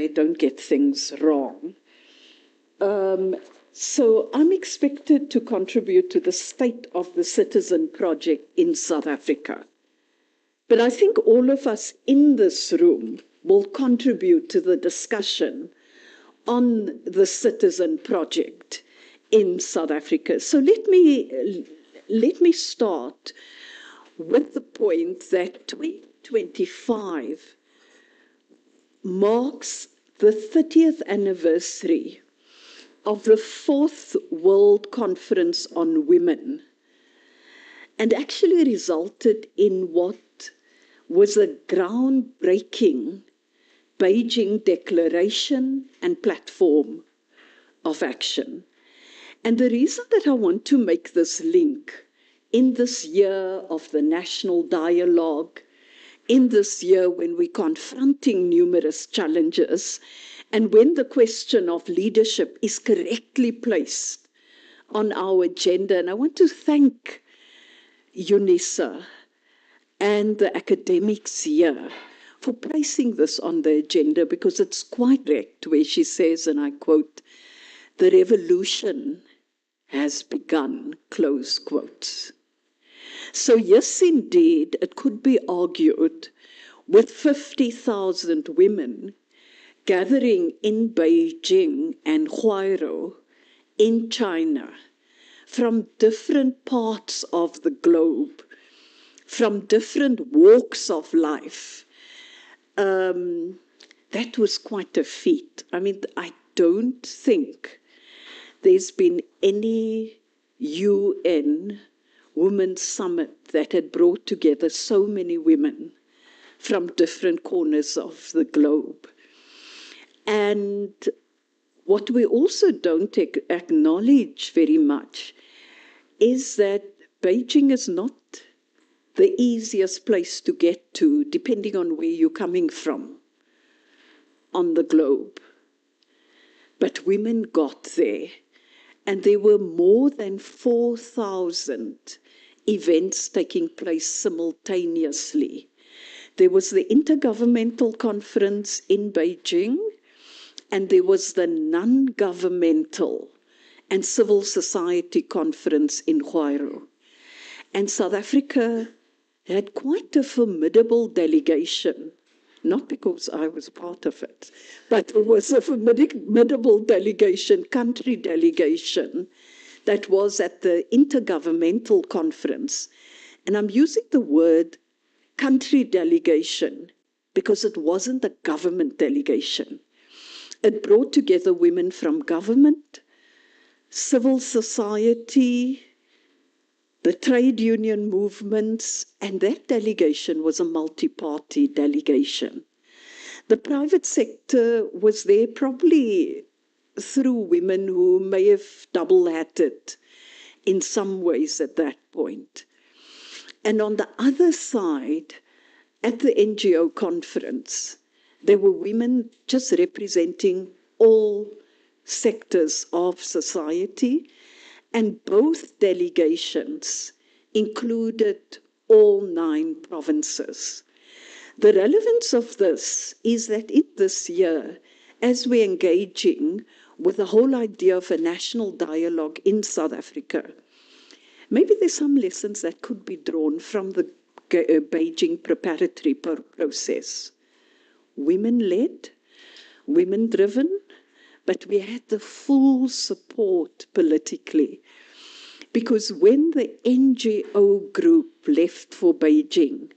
I don't get things wrong. So I'm expected to contribute to the State of the Citizen project in South Africa. But I think all of us in this room will contribute to the discussion on the Citizen project in South Africa. So let me start with the point that 2025 marks the 30th anniversary of the 4th World Conference on Women, and actually resulted in what was a groundbreaking Beijing Declaration and Platform of Action. And the reason that I want to make this link in this year of the national dialogue, in this year when we're confronting numerous challenges, and when the question of leadership is correctly placed on our agenda. And I want to thank UNISA and the academics here for placing this on the agenda, because it's quite correct where she says, and I quote, "The revolution has begun," close quotes. So yes, indeed, it could be argued with 50,000 women gathering in Beijing and Huairou in China from different parts of the globe, from different walks of life. That was quite a feat. I mean, I don't think there's been any UN Women's Summit that had brought together so many women from different corners of the globe. And what we also don't acknowledge very much is that Beijing is not the easiest place to get to, depending on where you're coming from on the globe. But women got there, and there were more than 4,000 events taking place simultaneously. There was the Intergovernmental Conference in Beijing, and there was the non-governmental and civil society conference in Huairou. And South Africa had quite a formidable delegation, not because I was part of it, but it was a formidable delegation, country delegation, that was at the Intergovernmental Conference. And I'm using the word country delegation because it wasn't a government delegation. It brought together women from government, civil society, the trade union movements, and that delegation was a multi-party delegation. The private sector was there probably through women who may have double-hatted in some ways at that point. And on the other side, at the NGO conference, there were women just representing all sectors of society, and both delegations included all 9 provinces. The relevance of this is that in this year, as we're engaging with the whole idea of a national dialogue in South Africa, maybe there's some lessons that could be drawn from the Beijing preparatory process. Women-led, women-driven, but we had the full support politically. Because when the NGO group left for Beijing,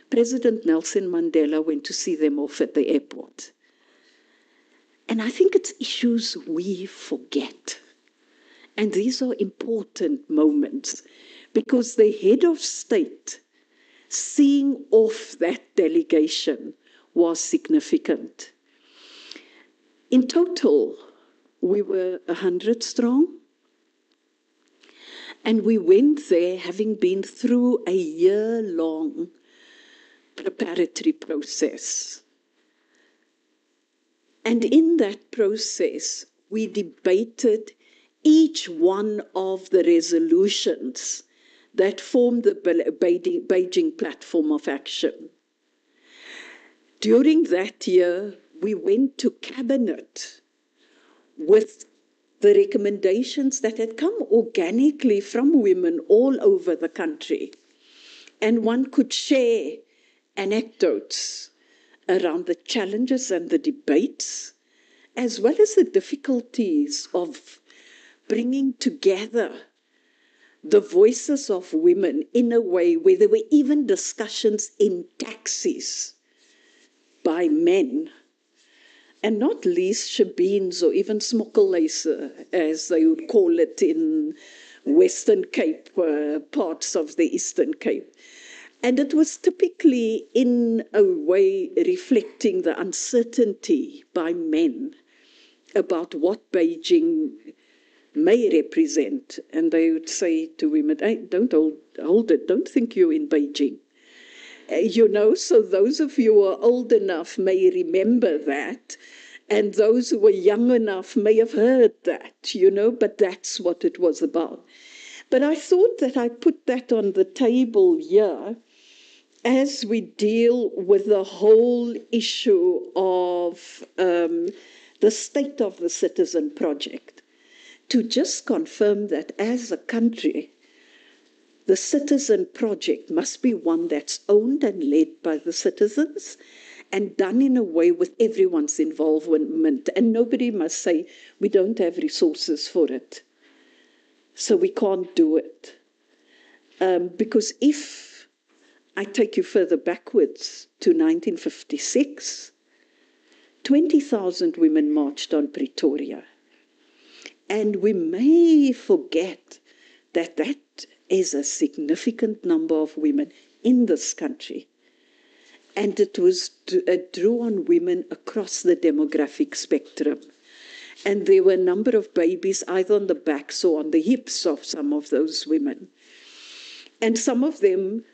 President Nelson Mandela went to see them off at the airport. And I think it's issues we forget. And these are important moments, because the head of state seeing off that delegation was significant. In total, we were 100 strong, and we went there having been through a year-long preparatory process. And in that process, we debated each one of the resolutions that formed the Beijing Platform of Action. During that year, we went to cabinet with the recommendations that had come organically from women all over the country. And one could share anecdotes around the challenges and the debates, as well as the difficulties of bringing together the voices of women in a way where there were even discussions in taxis by men, and not least shebeens or even smokkelhuise, as they would call it in Western Cape, parts of the Eastern Cape. And it was typically in a way reflecting the uncertainty by men about what Beijing may represent. And they would say to women, hey, don't hold it, don't think you're in Beijing. So those of you who are old enough may remember that, and those who were young enough may have heard that, but that's what it was about. But I thought that I put that on the table here as we deal with the whole issue of the state of the citizen project, to just confirm that as a country, the citizen project must be one that's owned and led by the citizens and done in a way with everyone's involvement. And nobody must say, we don't have resources for it, so we can't do it. Because if I take you further backwards to 1956, 20,000 women marched on Pretoria. And we may forget that that is a significant number of women in this country. And it drew on women across the demographic spectrum. And there were a number of babies either on the backs or on the hips of some of those women. And some of them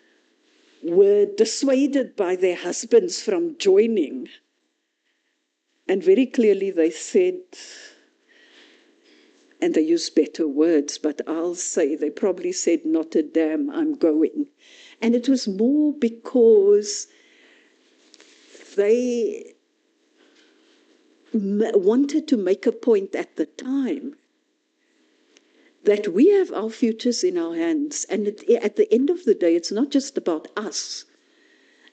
were dissuaded by their husbands from joining. And very clearly they said, and they used better words, but I'll say they probably said, not a damn, I'm going. And it was more because they wanted to make a point at the time that we have our futures in our hands. And at the end of the day, it's not just about us.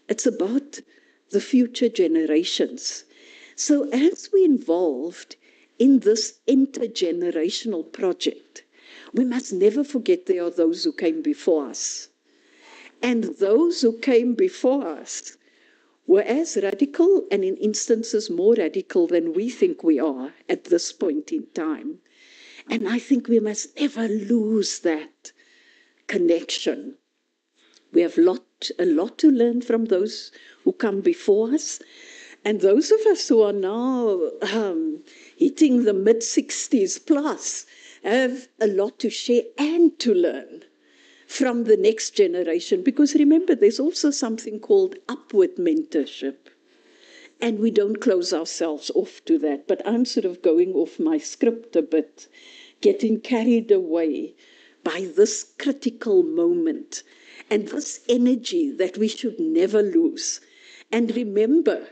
It's about the future generations. So as we involved in this intergenerational project, we must never forget there are those who came before us. And those who came before us were as radical, and in instances more radical than we think we are at this point in time. And I think we must never lose that connection. We have a lot to learn from those who come before us. And those of us who are now hitting the mid-60s plus have a lot to share and to learn from the next generation. Because remember, there's also something called upward mentorship. And we don't close ourselves off to that. But I'm sort of going off my script a bit, getting carried away by this critical moment and this energy that we should never lose. And remember,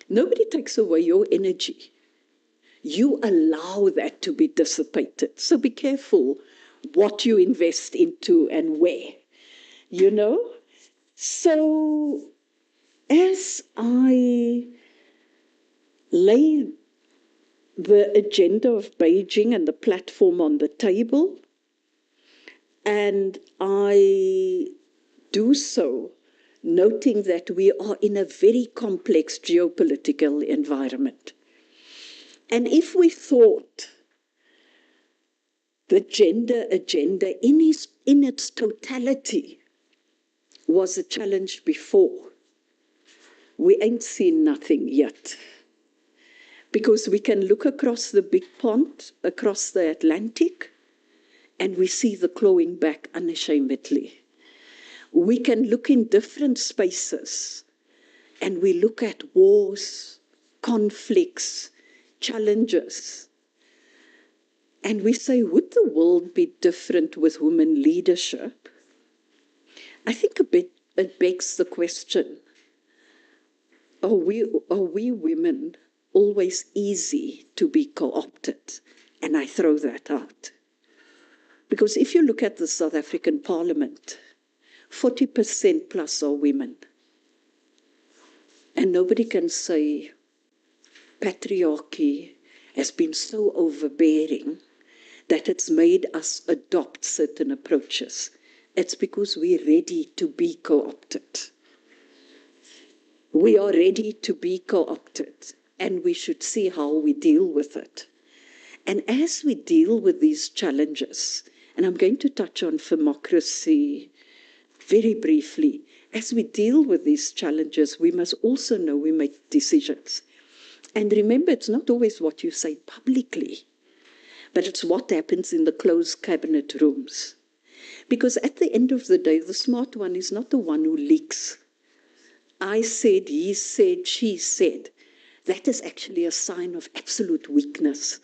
nobody takes away your energy. You allow that to be dissipated. So be careful what you invest into and where, So as I lay the agenda of Beijing and the platform on the table, and I do so noting that we are in a very complex geopolitical environment. And if we thought the gender agenda in its totality was a challenge before, we ain't seen nothing yet. Because we can look across the big pond, across the Atlantic, and we see the clawing back unashamedly. We can look in different spaces, and we look at wars, conflicts, challenges. And we say, would the world be different with women leadership? I think it begs the question, are we women always easy to be co-opted. And I throw that out. Because if you look at the South African Parliament, 40% plus are women. And nobody can say patriarchy has been so overbearing that it's made us adopt certain approaches. It's because we're ready to be co-opted. We are ready to be co-opted, and we should see how we deal with it. And as we deal with these challenges, and I'm going to touch on democracy very briefly, as we deal with these challenges, we must also know we make decisions. And remember, it's not always what you say publicly, but it's what happens in the closed cabinet rooms. Because at the end of the day, the smart one is not the one who leaks. I said, he said, she said. That is actually a sign of absolute weakness.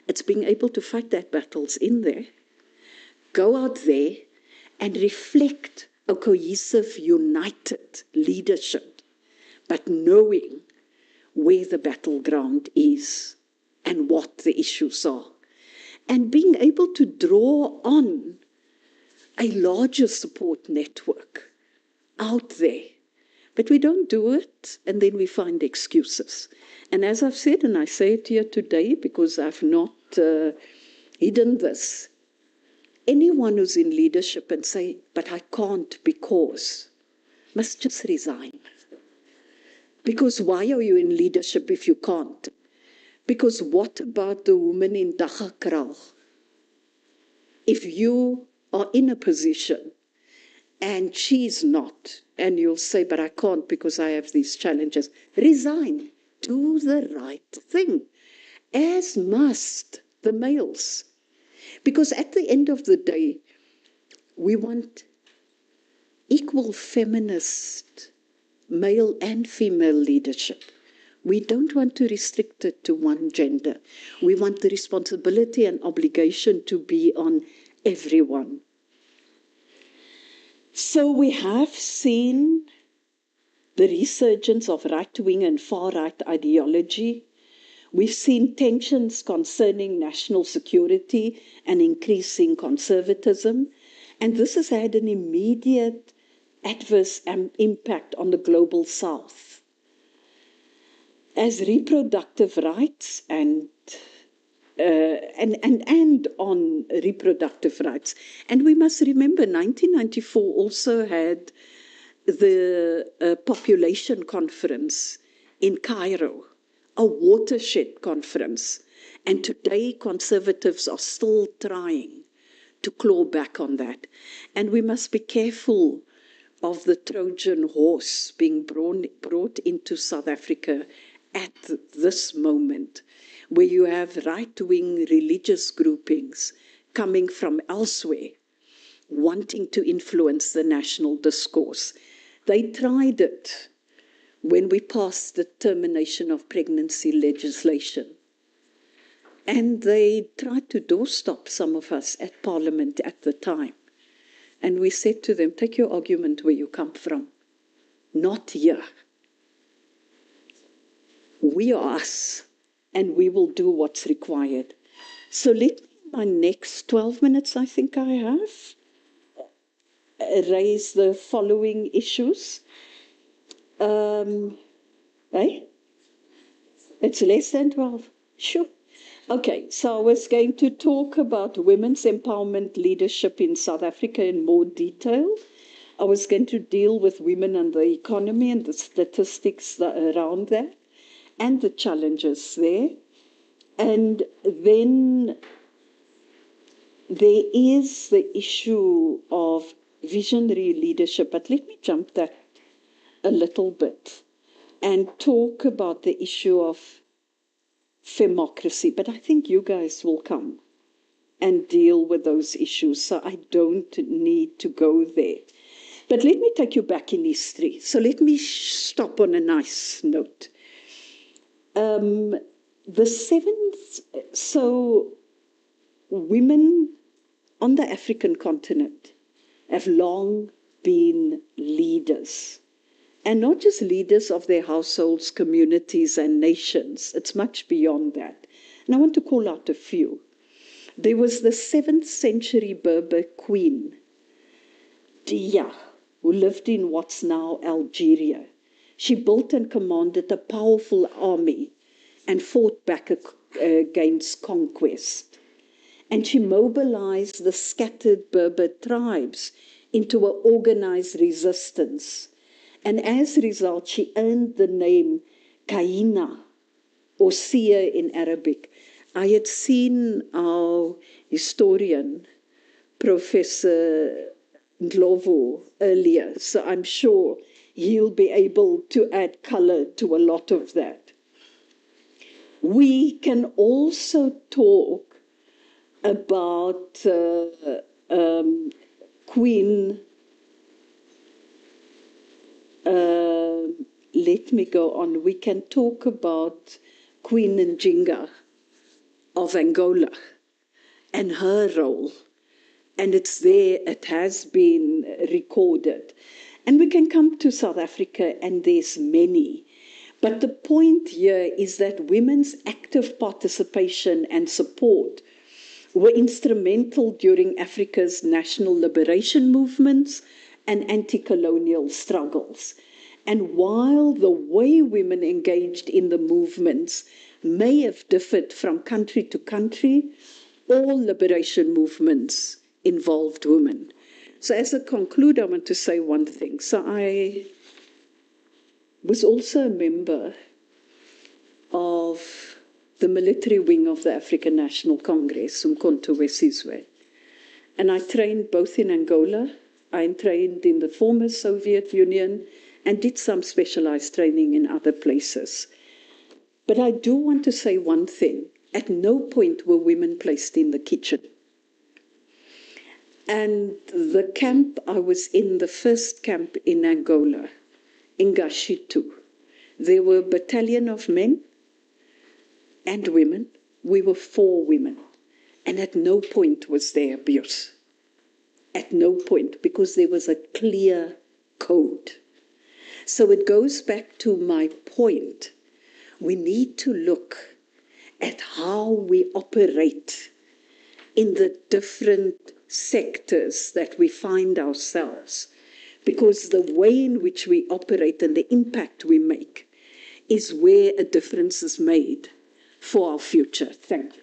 It's being able to fight that battles in there, go out there and reflect a cohesive, united leadership, but knowing where the battleground is and what the issues are, and being able to draw on a larger support network out there. But we don't do it, and then we find excuses. And as I've said, and I say it here today because I've not hidden this, anyone who's in leadership and say, but I can't because, must just resign. Because why are you in leadership if you can't? Because what about the woman in Dachakral? If you are in a position and she's not, and you'll say, but I can't because I have these challenges, resign. Do the right thing, as must the males. Because at the end of the day, we want equal feminist male and female leadership. We don't want to restrict it to one gender. We want the responsibility and obligation to be on everyone. So we have seen the resurgence of right-wing and far-right ideology. We've seen tensions concerning national security and increasing conservatism. And this has had an immediate adverse impact on the global South. As reproductive rights and on reproductive rights. And we must remember 1994 also had the population conference in Cairo, a watershed conference. And today conservatives are still trying to claw back on that. And we must be careful of the Trojan horse being brought into South Africa at this moment, where you have right-wing religious groupings coming from elsewhere, wanting to influence the national discourse. They tried it when we passed the termination of pregnancy legislation. And they tried to doorstop some of us at Parliament at the time. And we said to them, take your argument where you come from, not here. We are us, and we will do what's required. So let me, in my next 12 minutes, I think I have, raise the following issues. It's less than 12. Sure. Okay, so I was going to talk about women's empowerment leadership in South Africa in more detail. I was going to deal with women and the economy and the statistics around that, and the challenges there. And then there is the issue of visionary leadership. But let me jump that a little bit and talk about the issue of democracy. But I think you guys will come and deal with those issues, so I don't need to go there. But let me take you back in history. So let me stop on a nice note. So women on the African continent have long been leaders And not just leaders of their households, communities, and nations. It's much beyond that. And I want to call out a few. There was the 7th century Berber queen, Dia, who lived in what's now Algeria. She built and commanded a powerful army and fought back against conquest. And she mobilized the scattered Berber tribes into an organized resistance. And as a result, she earned the name Kaina, or seer in Arabic. I had seen our historian, Professor Ndlovu, earlier, so I'm sure he'll be able to add color to a lot of that. We can also talk about Queen, let me go on. We can talk about Queen Njinga of Angola and her role. And it's there, it has been recorded. And we can come to South Africa, and there's many. But the point here is that women's active participation and support were instrumental during Africa's national liberation movements and anti-colonial struggles. And while the way women engaged in the movements may have differed from country to country, all liberation movements involved women. So as I conclude, I want to say one thing. So I was also a member of the military wing of the African National Congress, Umkhonto weSizwe. And I trained both in Angola, I trained in the former Soviet Union, and did some specialized training in other places. But I do want to say one thing. At no point were women placed in the kitchen. And the camp I was in, the first camp in Angola, in Gashitu, there were a battalion of men and women. We were 4 women. And at no point was there abuse. At no point, because there was a clear code. So it goes back to my point. We need to look at how we operate in the different sectors that we find ourselves. Because the way in which we operate and the impact we make is where a difference is made for our future. Thank you.